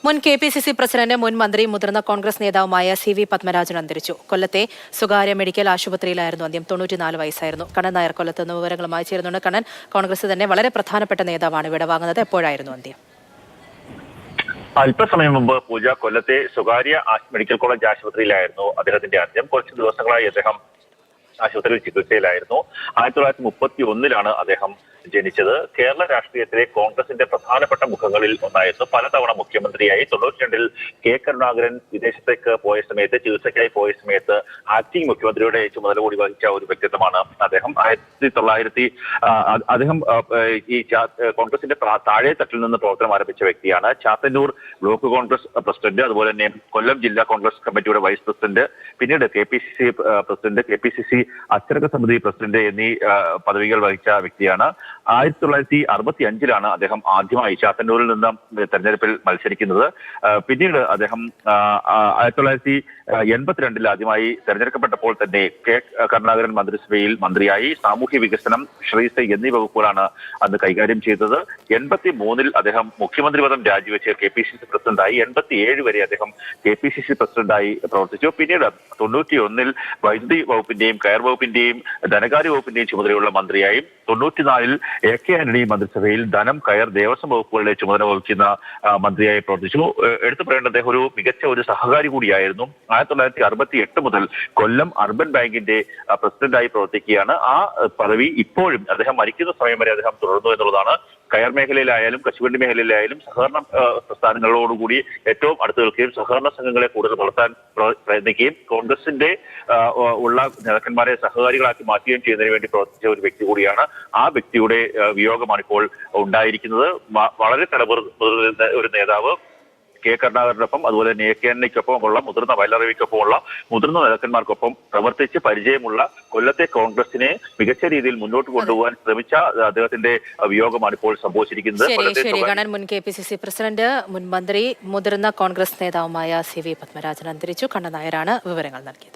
മുൻ KPCC president മുൻ മന്ത്രി മുതിർന്ന കോൺഗ്രസ് നേതാവുമായ CV പത്മരാജൻ അന്തരിച്ചു. കൊല്ലത്തെ സ്വകാര്യ മെഡിക്കൽ ആശുപത്രിയിലായിരുന്നു അന്ത്യം. 94 വയസ്സായിരുന്നു. കണ്ണൻ നായർ കൊല്ലത്ത് നിന്ന് വിവരങ്ങളുമായി ചേരുന്നുണ്ട്. കണ്ണൻ, കോൺഗ്രസ് തന്നെ വളരെ പ്രധാനപ്പെട്ട നേതാവാണ് വിടവാങ്ങുന്നത്. എപ്പോഴായിരുന്നു അന്ത്യം? അല്പസമയം മുമ്പ് പൂജ കൊല്ലത്തെ സ്വകാര്യ മെഡിക്കൽ കോളേജ് ആശുപത്രിയിലായിരുന്നു അദ്ദേഹത്തിന്റെ അന്ത്യം. കുറച്ച് ദിവസങ്ങളായി അദ്ദേഹം ആശുപത്രിയിൽ ചികിത്സയിലായിരുന്നു. 1931 അദ്ദേഹം ജനിച്ചത്. കേരള രാഷ്ട്രീയത്തിലെ കോൺഗ്രസിന്റെ പ്രധാനപ്പെട്ട മുഖങ്ങളിൽ ഒന്നായിരുന്നു. പലതവണ മുഖ്യമന്ത്രിയായി. 92-ൽ K. കരുണാകരൻ വിദേശത്തേക്ക് പോയ സമയത്ത്, ചികിത്സയ്ക്കായി പോയ സമയത്ത് ആക്ടിംഗ് മുഖ്യമന്ത്രിയുടെ ചുമതല കൂടി വഹിച്ച ഒരു വ്യക്തിത്വമാണ് അദ്ദേഹം. അദ്ദേഹം ഈ കോൺഗ്രസിന്റെ താഴെ തട്ടിൽ നിന്ന് പ്രവർത്തനം ആരംഭിച്ച വ്യക്തിയാണ്. ചാത്തന്നൂർ ബ്ലോക്ക് കോൺഗ്രസ് പ്രസിഡന്റ്, അതുപോലെ തന്നെ കൊല്ലം ജില്ലാ കോൺഗ്രസ് കമ്മിറ്റിയുടെ വൈസ് പ്രസിഡന്റ്, പിന്നീട് KPCC പ്രസിഡന്റ്, KPCC അച്ചടക്ക സമിതി പ്രസിഡന്റ് എന്നീ പദവികൾ വഹിച്ച വ്യക്തിയാണ്. 1965 അദ്ദേഹം ആദ്യമായി ചാത്തന്നൂരിൽ നിന്ന് തെരഞ്ഞെടുപ്പിൽ മത്സരിക്കുന്നത്. പിന്നീട് അദ്ദേഹം 1982 ആദ്യമായി തെരഞ്ഞെടുക്കപ്പെട്ടപ്പോൾ തന്നെ K. കരുണാകരൻ മന്ത്രിസഭയിൽ മന്ത്രിയായി. സാമൂഹ്യ വികസനം, ശ്രീസ എന്നീ വകുപ്പുകളാണ് അന്ന് കൈകാര്യം ചെയ്തത്. 83-ൽ അദ്ദേഹം മുഖ്യമന്ത്രി പദം രാജിവെച്ച് KPCC പ്രസിഡന്റായി. 87 വരെ അദ്ദേഹം KPCC പ്രസിഡന്റായി പ്രവർത്തിച്ചു. പിന്നീട് 91-ൽ വൈദ്യുതി വകുപ്പിന്റെയും കയർ വകുപ്പിന്റെയും ധനകാര്യ വകുപ്പിന്റെയും ചുമതലയുള്ള മന്ത്രിയായും 94-ൽ AK ആന്റണി മന്ത്രിസഭയിൽ ധനം, കയർ, ദേവസ്വം വകുപ്പുകളുടെ ചുമതല വഹിക്കുന്ന മന്ത്രിയായി പ്രവർത്തിച്ചു. എടുത്തു പറയേണ്ട അദ്ദേഹം ഒരു മികച്ച ഒരു സഹകാരി കൂടിയായിരുന്നു. 1968 മുതൽ കൊല്ലം അർബൻ ബാങ്കിന്റെ പ്രസിഡന്റായി പ്രവർത്തിക്കുകയാണ്. ആ പദവി ഇപ്പോഴും അദ്ദേഹം മരിക്കുന്ന സമയം വരെ അദ്ദേഹം തുടർന്നു എന്നുള്ളതാണ്. കയർ മേഖലയിലായാലും കശുവണ്ടി മേഖലയിലായാലും സഹകരണ പ്രസ്ഥാനങ്ങളോടുകൂടി ഏറ്റവും അടുത്ത് നിൽക്കുകയും സഹകരണ സംഘങ്ങളെ കൂടുതൽ വളർത്താൻ പ്രയത്നിക്കുകയും കോൺഗ്രസിന്റെ ഉള്ള നേതാക്കന്മാരെ സഹകാരികളാക്കി മാറ്റുകയും ചെയ്യുന്നതിന് വേണ്ടി പ്രവർത്തിച്ച ഒരു വ്യക്തി കൂടിയാണ്. ആ വ്യക്തിയുടെ വിയോഗമാണ് ഇപ്പോൾ ഉണ്ടായിരിക്കുന്നത്. വളരെ തലമുതിർന്ന ഒരു നേതാവ്. K. കരുണാകരനൊപ്പം, അതുപോലെ തന്നെ AK ആന്റണിക്കൊപ്പമുള്ള മുതിർന്ന വയലറിവിക്കൊപ്പമുള്ള മുതിർന്ന നേതാക്കന്മാർക്കൊപ്പം പ്രവർത്തിച്ച് പരിചയമുള്ള കൊല്ലത്തെ കോൺഗ്രസിനെ മികച്ച രീതിയിൽ മുന്നോട്ട് കൊണ്ടുപോകാൻ ശ്രമിച്ച അദ്ദേഹത്തിന്റെ വിയോഗമാണ് ഇപ്പോൾ സംഭവിച്ചിരിക്കുന്നത്. മുൻ KPCC പ്രസിഡന്റ്, മുൻ മന്ത്രി, മുതിർന്ന കോൺഗ്രസ് നേതാവുമായ CV പത്മരാജൻ അന്തരിച്ചു. കണ്ണൻ നായരാണ് വിവരങ്ങൾ നൽകിയത്.